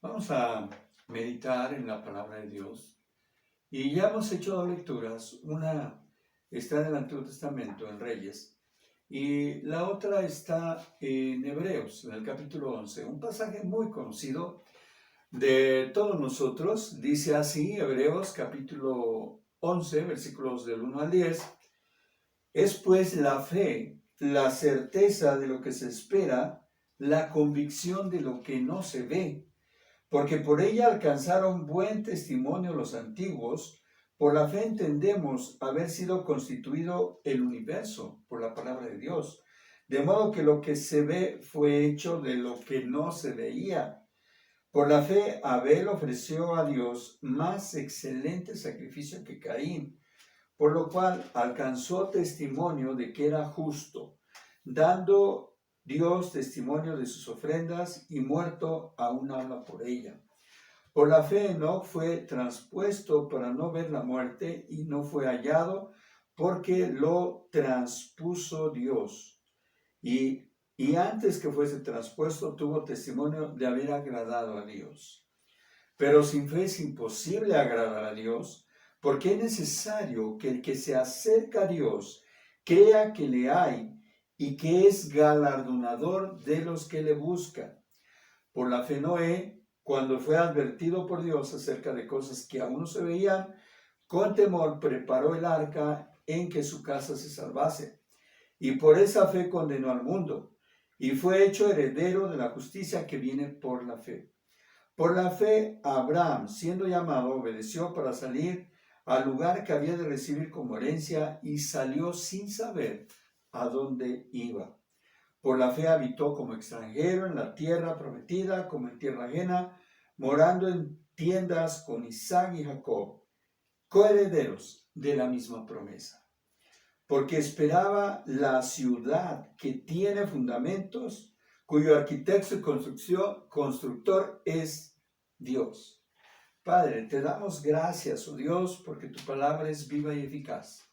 Vamos a meditar en la palabra de Dios. Y ya hemos hecho dos lecturas. Una está en el Antiguo Testamento, en Reyes, y la otra está en Hebreos, en el capítulo 11. Un pasaje muy conocido de todos nosotros. Dice así, Hebreos capítulo 11, versículos del 1 al 10. Es pues la fe, la certeza de lo que se espera, la convicción de lo que no se ve. Porque por ella alcanzaron buen testimonio los antiguos. Por la fe entendemos haber sido constituido el universo por la palabra de Dios. De modo que lo que se ve fue hecho de lo que no se veía. Por la fe Abel ofreció a Dios más excelente sacrificio que Caín, por lo cual alcanzó testimonio de que era justo, dando Dios testimonio de sus ofrendas, y muerto aún habla por ella. Por la fe Enoc fue transpuesto para no ver la muerte, y no fue hallado porque lo transpuso Dios. Y antes que fuese transpuesto tuvo testimonio de haber agradado a Dios. Pero sin fe es imposible agradar a Dios, porque es necesario que el que se acerca a Dios crea que le hay y que es galardonador de los que le buscan. Por la fe Noé, cuando fue advertido por Dios acerca de cosas que aún no se veían, con temor preparó el arca en que su casa se salvase. Y por esa fe condenó al mundo, y fue hecho heredero de la justicia que viene por la fe. Por la fe, Abraham, siendo llamado, obedeció para salir al lugar que había de recibir como herencia, y salió sin saber a dónde iba. Por la fe habitó como extranjero en la tierra prometida, como en tierra ajena, morando en tiendas con Isaac y Jacob, coherederos de la misma promesa. Porque esperaba la ciudad que tiene fundamentos, cuyo arquitecto y constructor es Dios. Padre, te damos gracias, oh Dios, porque tu palabra es viva y eficaz.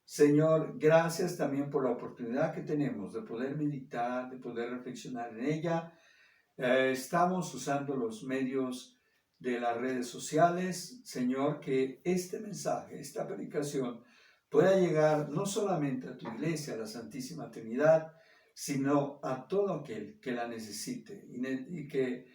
Señor, gracias también por la oportunidad que tenemos de poder meditar, de poder reflexionar en ella. Estamos usando los medios de las redes sociales. Señor, que este mensaje, esta predicación, pueda llegar no solamente a tu iglesia, a la Santísima Trinidad, sino a todo aquel que la necesite y que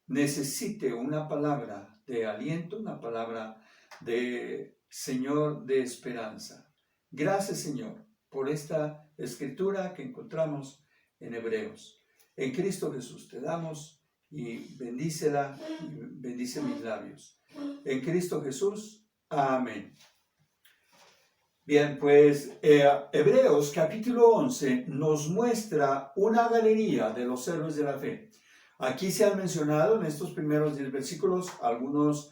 necesite una palabra de aliento, una palabra de Señor de esperanza. Gracias, Señor, por esta escritura que encontramos en Hebreos. En Cristo Jesús te damos, y bendícela y bendice mis labios. En Cristo Jesús, amén. Bien, pues Hebreos capítulo 11 nos muestra una galería de los héroes de la fe. Aquí se han mencionado en estos primeros 10 versículos algunos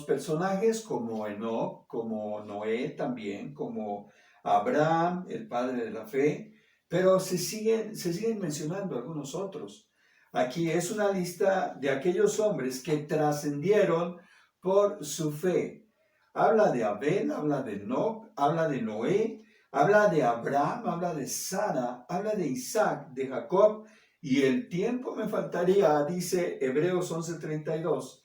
personajes como Enoc, como Noé también, como Abraham, el padre de la fe, pero se siguen mencionando algunos otros. Aquí es una lista de aquellos hombres que trascendieron por su fe. Habla de Abel, habla de Enoc, habla de Noé, habla de Abraham, habla de Sara, habla de Isaac, de Jacob, y el tiempo me faltaría, dice Hebreos 11:32,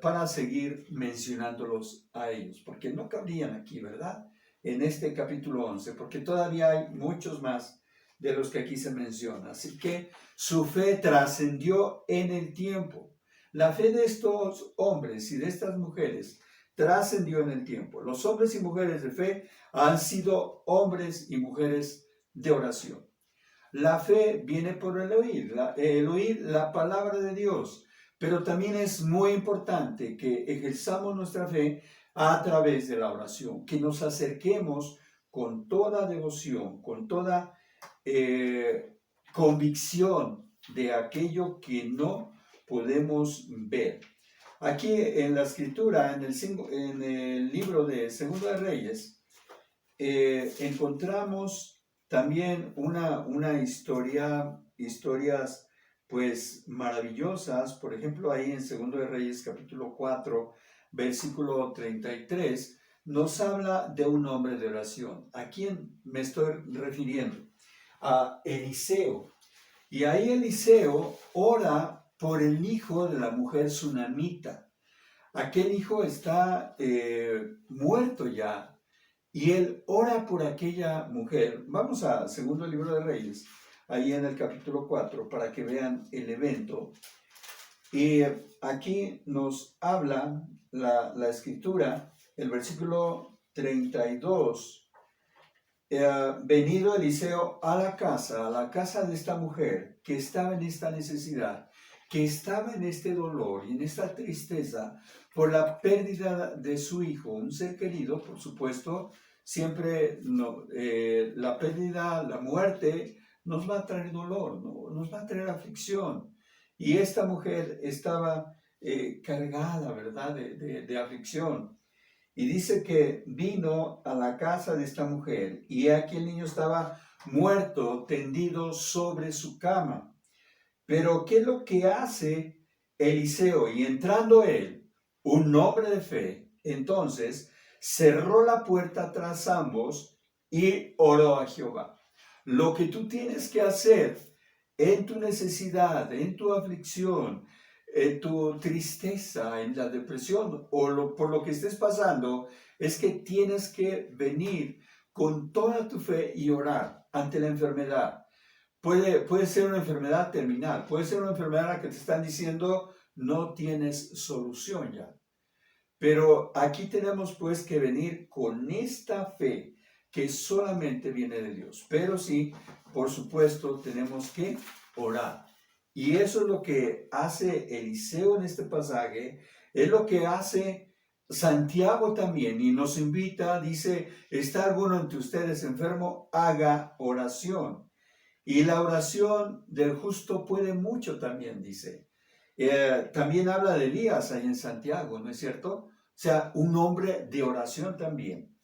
para seguir mencionándolos a ellos, porque no cabrían aquí, ¿verdad? En este capítulo 11, porque todavía hay muchos más de los que aquí se menciona. Así que su fe trascendió en el tiempo. La fe de estos hombres y de estas mujeres trascendió en el tiempo. Los hombres y mujeres de fe han sido hombres y mujeres de oración. La fe viene por el oír la palabra de Dios, pero también es muy importante que ejerzamos nuestra fe a través de la oración, que nos acerquemos con toda devoción, con toda convicción de aquello que no podemos ver. Aquí en la escritura, en el libro de Segunda de Reyes, encontramos también historias pues maravillosas. Por ejemplo, ahí en Segundo de Reyes capítulo 4, versículo 33, nos habla de un hombre de oración. ¿A quién me estoy refiriendo? A Eliseo. Y ahí Eliseo ora por el hijo de la mujer sunamita. Aquel hijo está muerto ya, y él ora por aquella mujer. Vamos a segundo libro de Reyes, ahí en el capítulo 4, para que vean el evento. Y aquí nos habla la escritura, el versículo 32. Venido Eliseo a la casa de esta mujer que estaba en esta necesidad, que estaba en este dolor y en esta tristeza por la pérdida de su hijo, un ser querido, por supuesto, siempre la pérdida, la muerte nos va a traer dolor, ¿no? Nos va a traer aflicción. Y esta mujer estaba cargada, ¿verdad?, de aflicción. Y dice que vino a la casa de esta mujer y aquí el niño estaba muerto, tendido sobre su cama. Pero ¿qué es lo que hace Eliseo? Y entrando él, un hombre de fe, entonces cerró la puerta tras ambos y oró a Jehová. Lo que tú tienes que hacer en tu necesidad, en tu aflicción, en tu tristeza, en la depresión o por lo que estés pasando, es que tienes que venir con toda tu fe y orar ante la enfermedad. Puede ser una enfermedad terminal, puede ser una enfermedad a la que te están diciendo no tienes solución ya. Pero aquí tenemos pues que venir con esta fe que solamente viene de Dios. Pero sí, por supuesto, tenemos que orar. Y eso es lo que hace Eliseo en este pasaje, es lo que hace Santiago también, y nos invita, dice, ¿está alguno entre ustedes enfermo? Haga oración. Y la oración del justo puede mucho también, dice. También habla de Elías ahí en Santiago, ¿no es cierto? O sea, un hombre de oración también.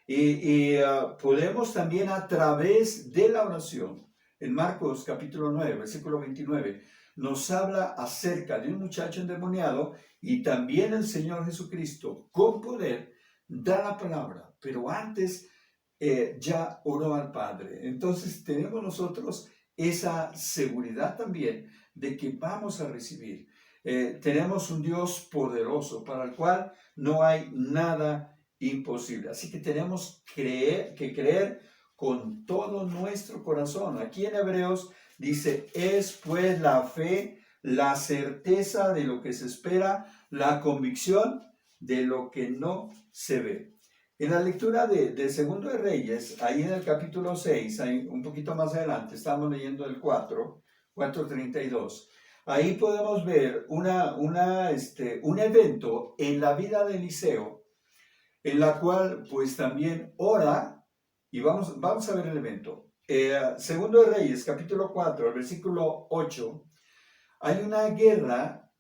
Y podemos también a través de la oración, en Marcos capítulo 9, versículo 29, nos habla acerca de un muchacho endemoniado y también el Señor Jesucristo con poder da la palabra, pero antes ya oró al Padre. Entonces tenemos nosotros esa seguridad también de que vamos a recibir. Tenemos un Dios poderoso para el cual no hay nada imposible. Así que tenemos que creer con todo nuestro corazón. Aquí en Hebreos dice, es pues la fe, la certeza de lo que se espera, la convicción de lo que no se ve. En la lectura de Segundo de Reyes, ahí en el capítulo 6, ahí un poquito más adelante, estamos leyendo el 4:32. Ahí podemos ver un evento en la vida de Eliseo, en la cual pues también ora, y vamos a ver el evento. Segundo de Reyes, capítulo 4, versículo 8, hay una guerra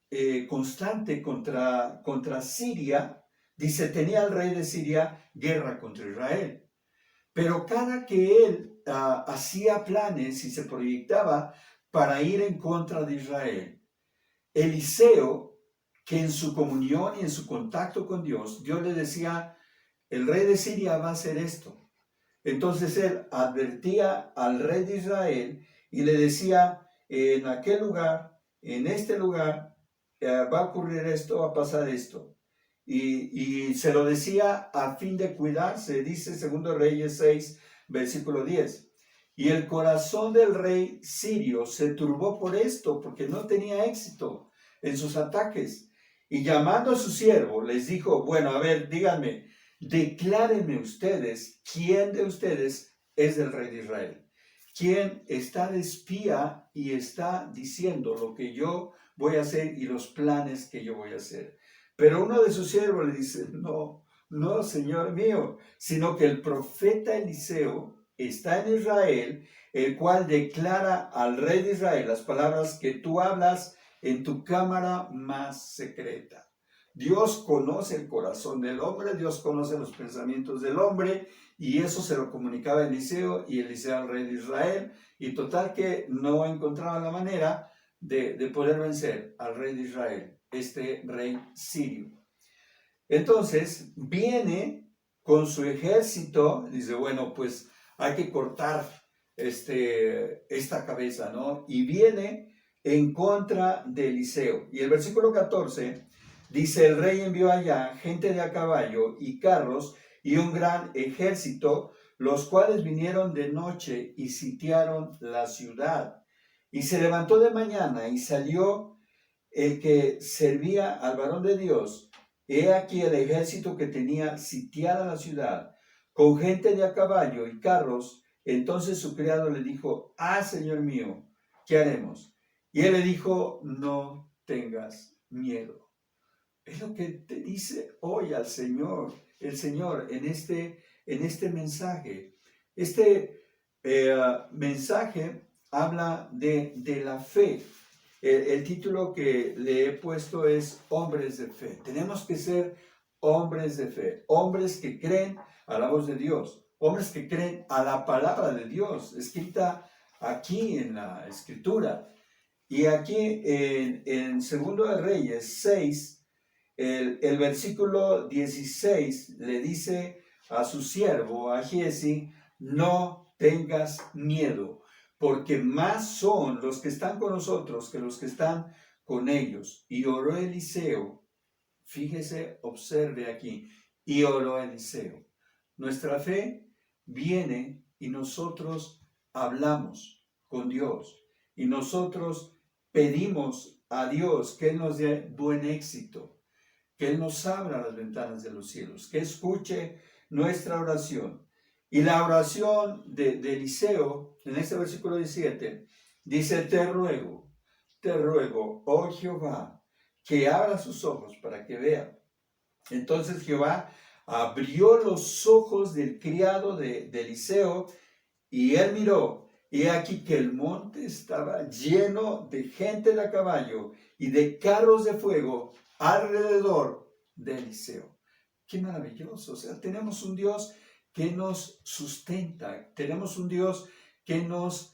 constante contra Siria. Dice, tenía el rey de Siria guerra contra Israel. Pero cada que él hacía planes y se proyectaba para ir en contra de Israel, Eliseo, que en su comunión y en su contacto con Dios, Dios le decía, el rey de Siria va a hacer esto. Entonces él advertía al rey de Israel y le decía, en aquel lugar, en este lugar, va a ocurrir esto, va a pasar esto. Y se lo decía a fin de cuidarse, dice 2 Reyes 6, versículo 10. Y el corazón del rey sirio se turbó por esto, porque no tenía éxito en sus ataques. Y llamando a su siervo, les dijo, bueno, a ver, díganme, declárenme ustedes, ¿quién de ustedes es el rey de Israel? ¿Quién está de espía y está diciendo lo que yo voy a hacer y los planes que yo voy a hacer? Pero uno de sus siervos le dice, no, señor mío, sino que el profeta Eliseo está en Israel, el cual declara al rey de Israel las palabras que tú hablas en tu cámara más secreta. Dios conoce el corazón del hombre, Dios conoce los pensamientos del hombre, y eso se lo comunicaba a Eliseo y Eliseo al rey de Israel, y total que no encontraba la manera de poder vencer al rey de Israel, este rey sirio. Entonces viene con su ejército, dice, bueno, pues hay que cortar esta cabeza, ¿no? Y viene en contra de Eliseo. Y el versículo 14 dice, el rey envió allá gente de a caballo y carros y un gran ejército, los cuales vinieron de noche y sitiaron la ciudad. Y se levantó de mañana y salió el que servía al varón de Dios. He aquí el ejército que tenía sitiada la ciudad, con gente de a caballo y carros. Entonces su criado le dijo, señor mío, ¿qué haremos? Y él le dijo, no tengas miedo. Es lo que te dice hoy al Señor, el Señor en este mensaje. Este mensaje habla de la fe. El título que le he puesto es Hombres de Fe. Tenemos que ser hombres de fe, hombres que creen a la voz de Dios, hombres que creen a la palabra de Dios, escrita aquí en la Escritura. Y aquí en Segundo de Reyes 6, el versículo 16 le dice a su siervo, a Giezi, no tengas miedo, porque más son los que están con nosotros que los que están con ellos. Y oró Eliseo, fíjese, observe aquí, y oró Eliseo. Nuestra fe viene y nosotros hablamos con Dios y nosotros pedimos a Dios que Él nos dé buen éxito, que Él nos abra las ventanas de los cielos, que escuche nuestra oración. Y la oración de Eliseo, en este versículo 17, dice, te ruego, oh Jehová, que abra sus ojos para que vea. Entonces Jehová abrió los ojos del criado de Eliseo, y él miró, y aquí que el monte estaba lleno de gente de a caballo y de carros de fuego alrededor de Eliseo. Qué maravilloso. O sea, tenemos un Dios que nos sustenta, tenemos un Dios que nos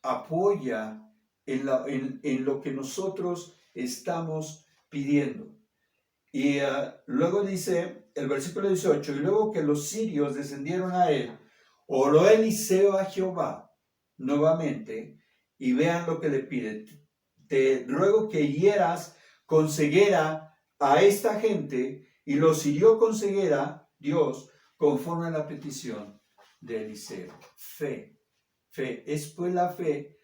apoya en lo que nosotros estamos pidiendo. Y luego dice el versículo 18, y luego que los sirios descendieron a él, oró Eliseo a Jehová nuevamente, y vean lo que le pide. Te ruego que hieras con ceguera a esta gente, y los hirió con ceguera Dios, conforme a la petición de Eliseo. Fe, es pues la fe,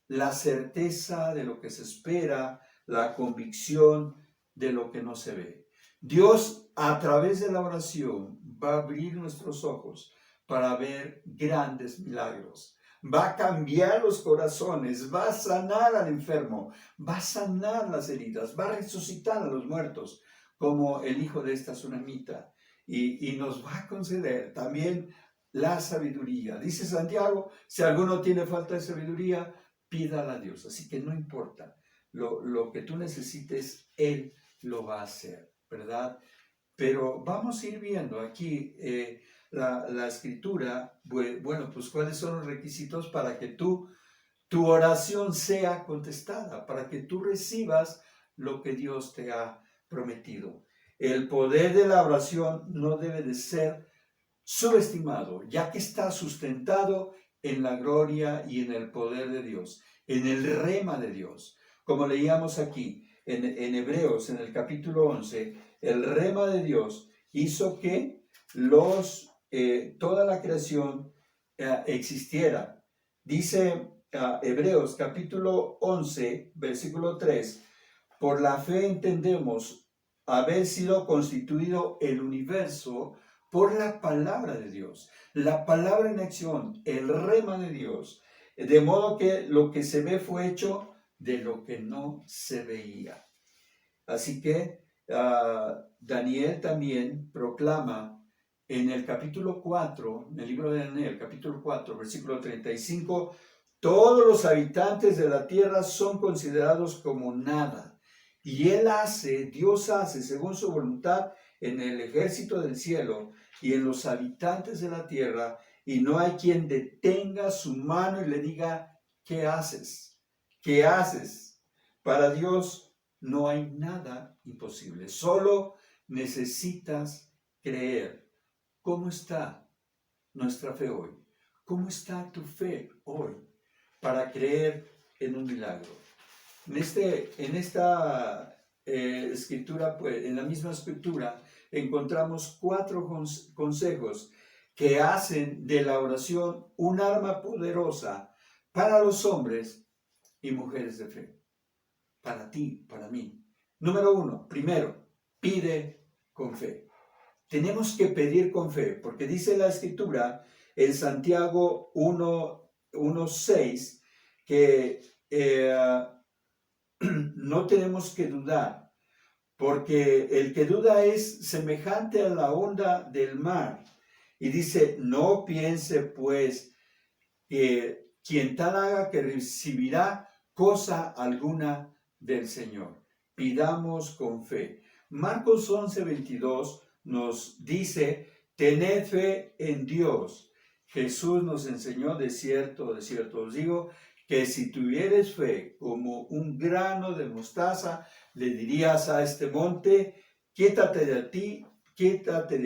la certeza de lo que se espera, la convicción de lo que no se ve. Dios, a través de la oración, va a abrir nuestros ojos para ver grandes milagros. Va a cambiar los corazones, va a sanar al enfermo, va a sanar las heridas, va a resucitar a los muertos, como el hijo de esta tsunamita, y nos va a conceder también la sabiduría. Dice Santiago, si alguno tiene falta de sabiduría, pídala a Dios. Así que no importa lo que tú necesites, Él lo va a hacer, ¿verdad? Pero vamos a ir viendo aquí la escritura, bueno, pues cuáles son los requisitos para que tu oración sea contestada, para que tú recibas lo que Dios te ha prometido. El poder de la oración no debe de ser subestimado, ya que está sustentado en la gloria y en el poder de Dios, en el rema de Dios. Como leíamos aquí en Hebreos, en el capítulo 11, el rema de Dios hizo que toda la creación existiera. Dice Hebreos capítulo 11, versículo 3, por la fe entendemos haber sido constituido el universo por la palabra de Dios, la palabra en acción, el rema de Dios, de modo que lo que se ve fue hecho de lo que no se veía. Así que Daniel también proclama en el capítulo 4, en el libro de Daniel, capítulo 4, versículo 35, todos los habitantes de la tierra son considerados como nada, y Dios hace según su voluntad en el ejército del cielo y en los habitantes de la tierra, y no hay quien detenga su mano y le diga, ¿qué haces? ¿Qué haces? Para Dios no hay nada imposible, solo necesitas creer. ¿Cómo está nuestra fe hoy? ¿Cómo está tu fe hoy para creer en un milagro. En esta escritura, pues, en la misma escritura, encontramos 4 consejos que hacen de la oración un arma poderosa para los hombres y mujeres de fe. Para ti, para mí. Número 1, primero, pide con fe. Tenemos que pedir con fe, porque dice la escritura en Santiago 1:6 que no tenemos que dudar, porque el que duda es semejante a la onda del mar. Y dice, no piense pues que quien tal haga que recibirá cosa alguna del Señor. Pidamos con fe. Marcos 11:22 nos dice, tened fe en Dios. Jesús nos enseñó, de cierto os digo, que si tuvieres fe como un grano de mostaza, le dirías a este monte, quítate de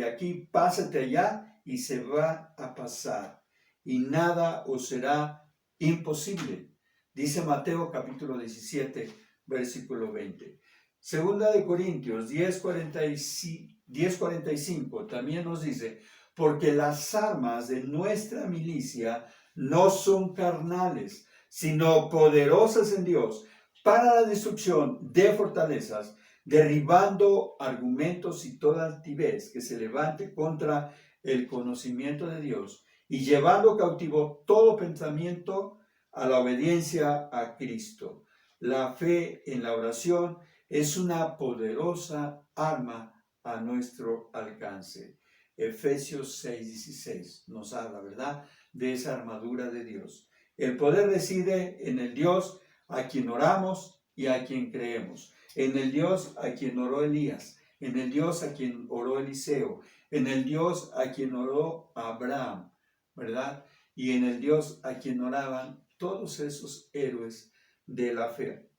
aquí, pásate allá, y se va a pasar, y nada os será imposible. Dice Mateo capítulo 17, versículo 20. Segunda de Corintios 10:45 también nos dice, porque las armas de nuestra milicia no son carnales, sino poderosas en Dios para la destrucción de fortalezas, derribando argumentos y toda altivez que se levante contra el conocimiento de Dios y llevando cautivo todo pensamiento a la obediencia a Cristo. La fe en la oración es una poderosa arma a nuestro alcance. Efesios 6:16 nos habla, ¿verdad?, de esa armadura de Dios. El poder reside en el Dios a quien oramos y a quien creemos, en el Dios a quien oró Elías, en el Dios a quien oró Eliseo, en el Dios a quien oró Abraham, ¿verdad? Y en el Dios a quien oraban todos esos héroes de la fe.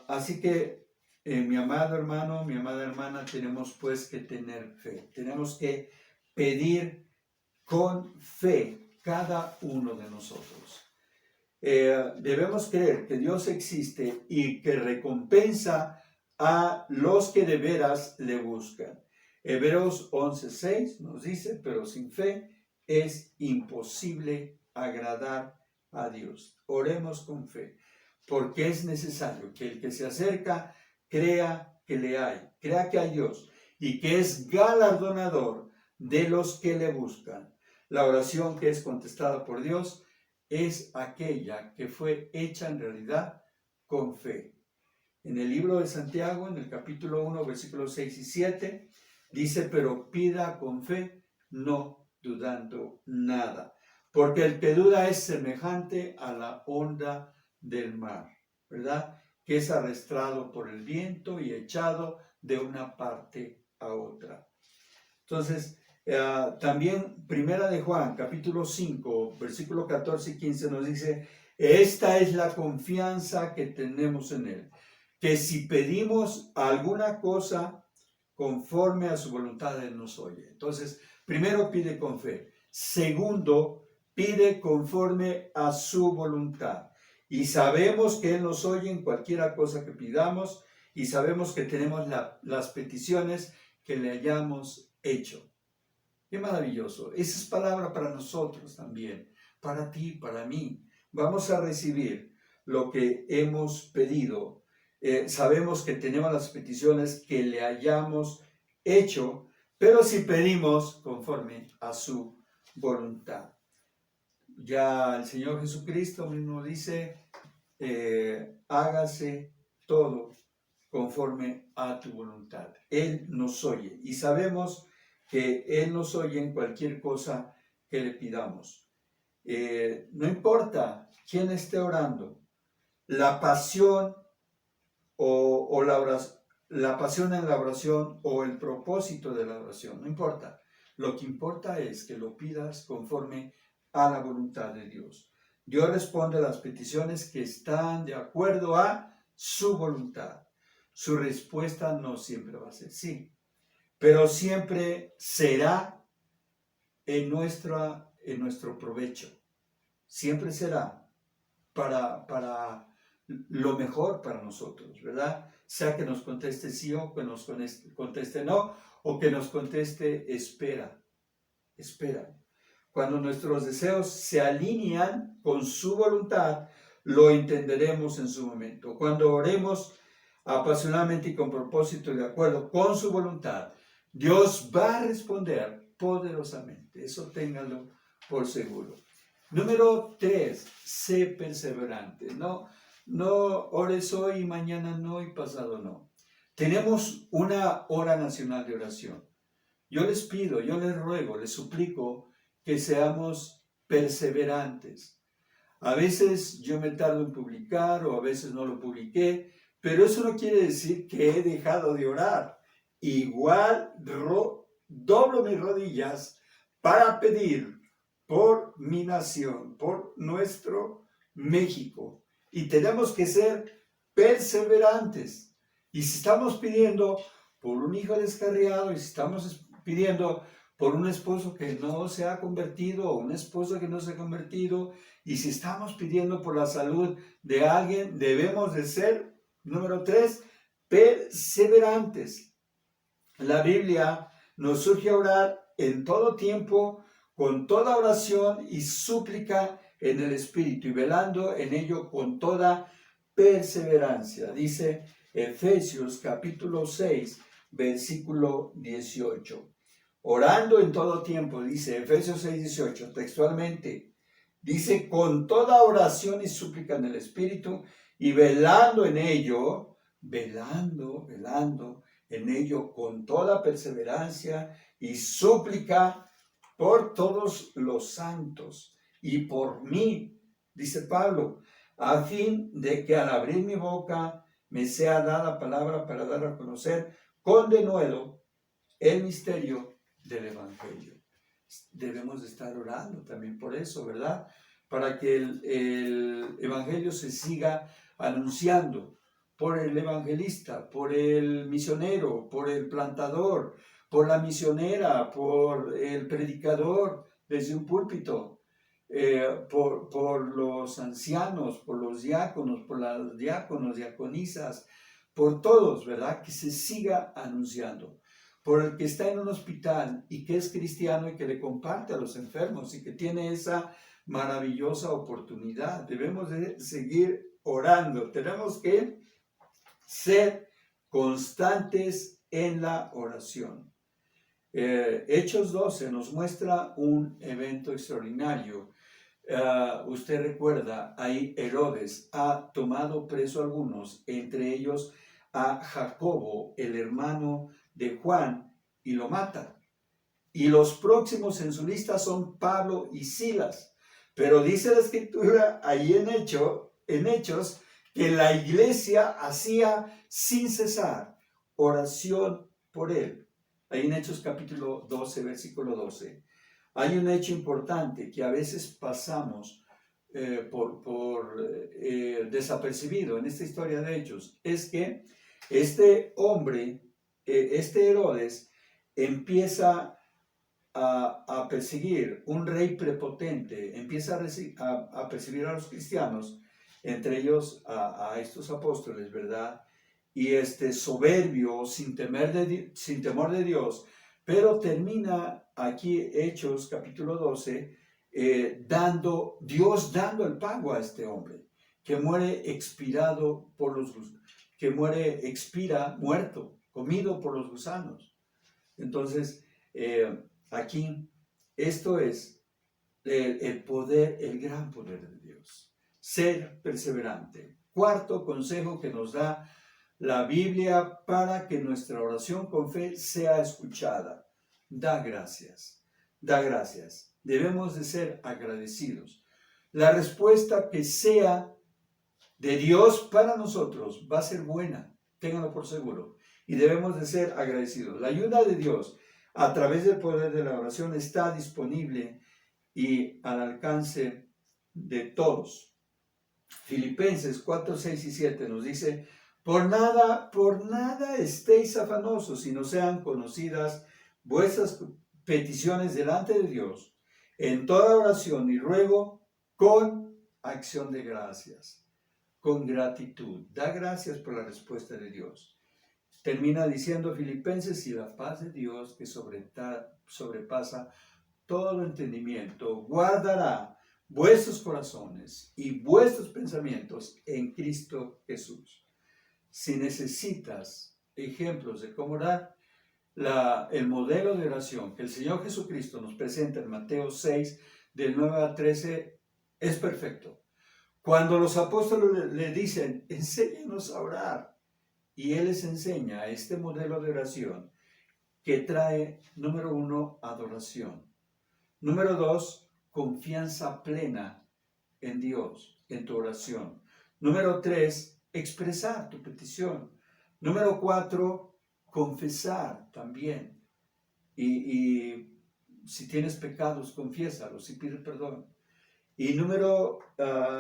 Así que, mi amado hermano, mi amada hermana, tenemos pues que tener fe. Tenemos que pedir con fe cada uno de nosotros. Debemos creer que Dios existe y que recompensa a los que de veras le buscan. Hebreos 11:6 nos dice, pero sin fe es imposible agradar a Dios. Oremos con fe, porque es necesario que el que se acerca crea que le hay, crea que hay Dios y que es galardonador de los que le buscan. La oración que es contestada por Dios es aquella que fue hecha en realidad con fe. En el libro de Santiago, en el capítulo 1, versículos 6 y 7, dice, pero pida con fe, no dudando nada, porque el que duda es semejante a la onda del mar, ¿verdad?, que es arrastrado por el viento y echado de una parte a otra. Entonces, también Primera de Juan, capítulo 5, versículo 14 y 15 nos dice, esta es la confianza que tenemos en Él, que si pedimos alguna cosa conforme a su voluntad, Él nos oye. Entonces, primero pide con fe. Segundo, pide conforme a su voluntad. Y sabemos que Él nos oye en cualquier cosa que pidamos y sabemos que tenemos las peticiones que le hayamos hecho. Qué maravilloso. Esa es palabra para nosotros también, para ti, para mí. Vamos a recibir lo que hemos pedido. Sabemos que tenemos las peticiones que le hayamos hecho, pero si pedimos conforme a su voluntad. Ya el Señor Jesucristo mismo dice, hágase todo conforme a tu voluntad. Él nos oye y sabemos que Él nos oye en cualquier cosa que le pidamos. No importa quién esté orando, la pasión o la pasión en la oración o el propósito de la oración, no importa. Lo que importa es que lo pidas conforme a la voluntad de Dios. Dios responde a las peticiones que están de acuerdo a su voluntad. Su respuesta no siempre va a ser sí, pero siempre será en nuestro provecho. Siempre será para lo mejor para nosotros, ¿verdad? Sea que nos conteste sí o que nos conteste no, o que nos conteste espera, espera. Cuando nuestros deseos se alinean con su voluntad, lo entenderemos en su momento. Cuando oremos apasionadamente y con propósito y de acuerdo con su voluntad, Dios va a responder poderosamente. Eso ténganlo por seguro. Número 3, sé perseverante. No ores hoy, mañana no y pasado no. Tenemos una hora nacional de oración. Yo les pido, yo les ruego, les suplico que seamos perseverantes. A veces yo me tardo en publicar o a veces no lo publiqué, pero eso no quiere decir que he dejado de orar. Igual doblo mis rodillas para pedir por mi nación, por nuestro México. Y tenemos que ser perseverantes. Y si estamos pidiendo por un hijo descarriado, y si estamos pidiendo por un esposo que no se ha convertido o una esposa que no se ha convertido, y si estamos pidiendo por la salud de alguien, debemos de ser, número 3, perseverantes. La Biblia nos surge a orar en todo tiempo, con toda oración y súplica en el Espíritu, y velando en ello con toda perseverancia. Dice Efesios capítulo 6, versículo 18. Orando en todo tiempo, dice Efesios 6, 18, textualmente, dice, con toda oración y súplica en el Espíritu, y velando en ello, velando en ello con toda perseverancia y súplica por todos los santos y por mí, dice Pablo, a fin de que al abrir mi boca me sea dada palabra para dar a conocer con denuedo el misterio del Evangelio. Debemos de estar orando también por eso, ¿verdad? Para que el Evangelio se siga anunciando por el evangelista, por el misionero, por el plantador, por la misionera, por el predicador desde un púlpito, por los ancianos, por los diáconos, por las diáconos, diaconisas, por todos, ¿verdad? Que se siga anunciando. Por el que está en un hospital y que es cristiano y que le comparte a los enfermos y que tiene esa maravillosa oportunidad. Debemos de seguir orando. Tenemos que ser constantes en la oración. Hechos 12 nos muestra un evento extraordinario. Usted recuerda, ahí Herodes ha tomado preso a algunos, entre ellos a Jacobo, el hermano de Juan, y lo mata. Y los próximos en su lista son Pablo y Silas. Pero dice la Escritura ahí en Hechos que la iglesia hacía sin cesar oración por él. Ahí en Hechos capítulo 12, versículo 12. Hay un hecho importante que a veces pasamos por desapercibido en esta historia de Hechos. Es que este hombre, este Herodes, empieza a perseguir un rey prepotente, empieza a perseguir a los cristianos, entre ellos a estos apóstoles, ¿verdad? Y soberbio, sin temor de Dios, pero termina aquí Hechos capítulo 12, Dios dando el pago a este hombre, que muere expirado muerto, comido por los gusanos. Entonces, aquí, esto es el poder, el gran poder de Dios. Ser perseverante. Cuarto consejo que nos da la Biblia para que nuestra oración con fe sea escuchada. Da gracias. Da gracias. Debemos de ser agradecidos. La respuesta que sea de Dios para nosotros va a ser buena. Ténganlo por seguro. Y debemos de ser agradecidos. La ayuda de Dios a través del poder de la oración está disponible y al alcance de todos. Filipenses 4, 6 y 7 nos dice, por nada estéis afanosos, sino sean conocidas vuestras peticiones delante de Dios, en toda oración y ruego, con acción de gracias, con gratitud. Da gracias por la respuesta de Dios. Termina diciendo Filipenses, y la paz de Dios que sobrepasa todo entendimiento, guardará vuestros corazones y vuestros pensamientos en Cristo Jesús. Si necesitas ejemplos de cómo orar, el modelo de oración que el Señor Jesucristo nos presenta en Mateo 6, del 9 al 13, es perfecto. Cuando los apóstoles le dicen, enséñanos a orar, y Él les enseña este modelo de oración que trae, número 1, adoración. Número 2, confianza plena en Dios, en tu oración. Número 3, expresar tu petición. Número 4, confesar también. Y si tienes pecados, confiésalos y pide perdón. Y número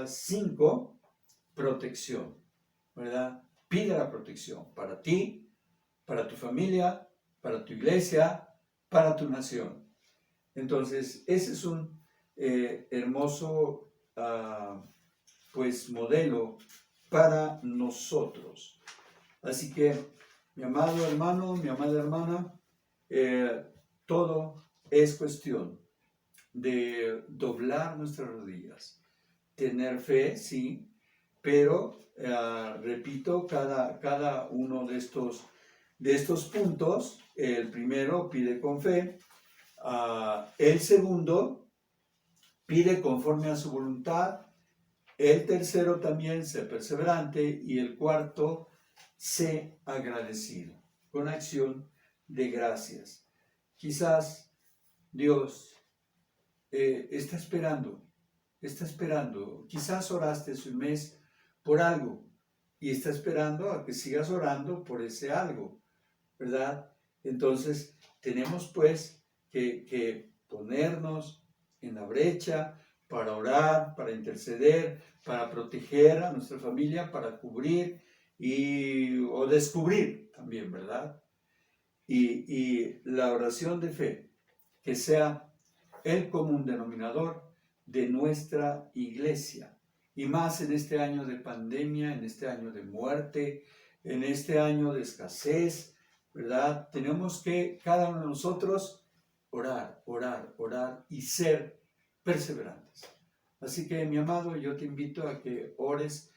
5, protección, ¿verdad? Pide la protección para ti, para tu familia, para tu iglesia, para tu nación. Entonces, ese es un hermoso modelo para nosotros. Así que, mi amado hermano, mi amada hermana, todo es cuestión de doblar nuestras rodillas, tener fe, sí, pero repito, cada uno de estos puntos, el primero pide con fe, el segundo pide conforme a su voluntad, el tercero también sé perseverante y el cuarto sé agradecido, con acción de gracias. Quizás Dios está esperando, quizás oraste hace un mes por algo y está esperando a que sigas orando por ese algo, ¿verdad? Entonces tenemos pues que ponernos en la brecha para orar, para interceder, para proteger a nuestra familia, para cubrir o descubrir también, ¿verdad? Y la oración de fe, que sea el común denominador de nuestra iglesia. Y más en este año de pandemia, en este año de muerte, en este año de escasez, ¿verdad? Tenemos que, cada uno de nosotros, orar, orar, orar y ser perseverantes. Así que, mi amado, yo te invito a que ores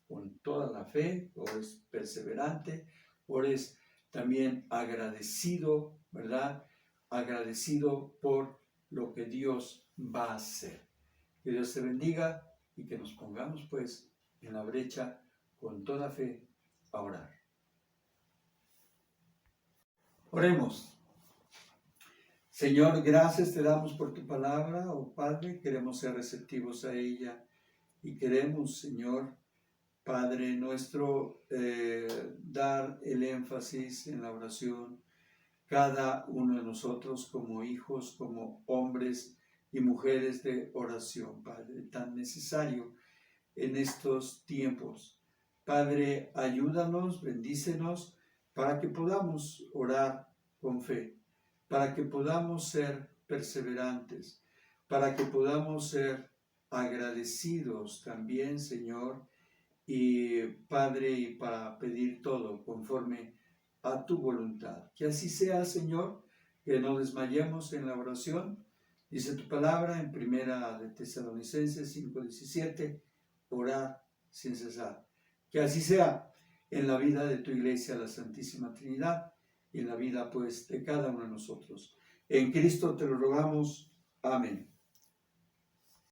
con toda la fe, ores perseverante, ores también agradecido, ¿verdad? Agradecido por lo que Dios va a hacer. Que Dios te bendiga y que nos pongamos pues en la brecha con toda fe a orar. Oremos. Señor, gracias te damos por tu palabra, oh Padre, queremos ser receptivos a ella y queremos, Señor, Padre nuestro, dar el énfasis en la oración, cada uno de nosotros como hijos, como hombres y mujeres de oración, Padre, tan necesario en estos tiempos. Padre, ayúdanos, bendícenos, para que podamos orar con fe, para que podamos ser perseverantes, para que podamos ser agradecidos también, Señor, y Padre, y para pedir todo conforme a tu voluntad. Que así sea, Señor, que no desmayemos en la oración. Dice tu palabra en Primera de Tesalonicenses 5:17, orar sin cesar. Que así sea en la vida de tu iglesia, la Santísima Trinidad, y en la vida, pues, de cada uno de nosotros. En Cristo te lo rogamos. Amén.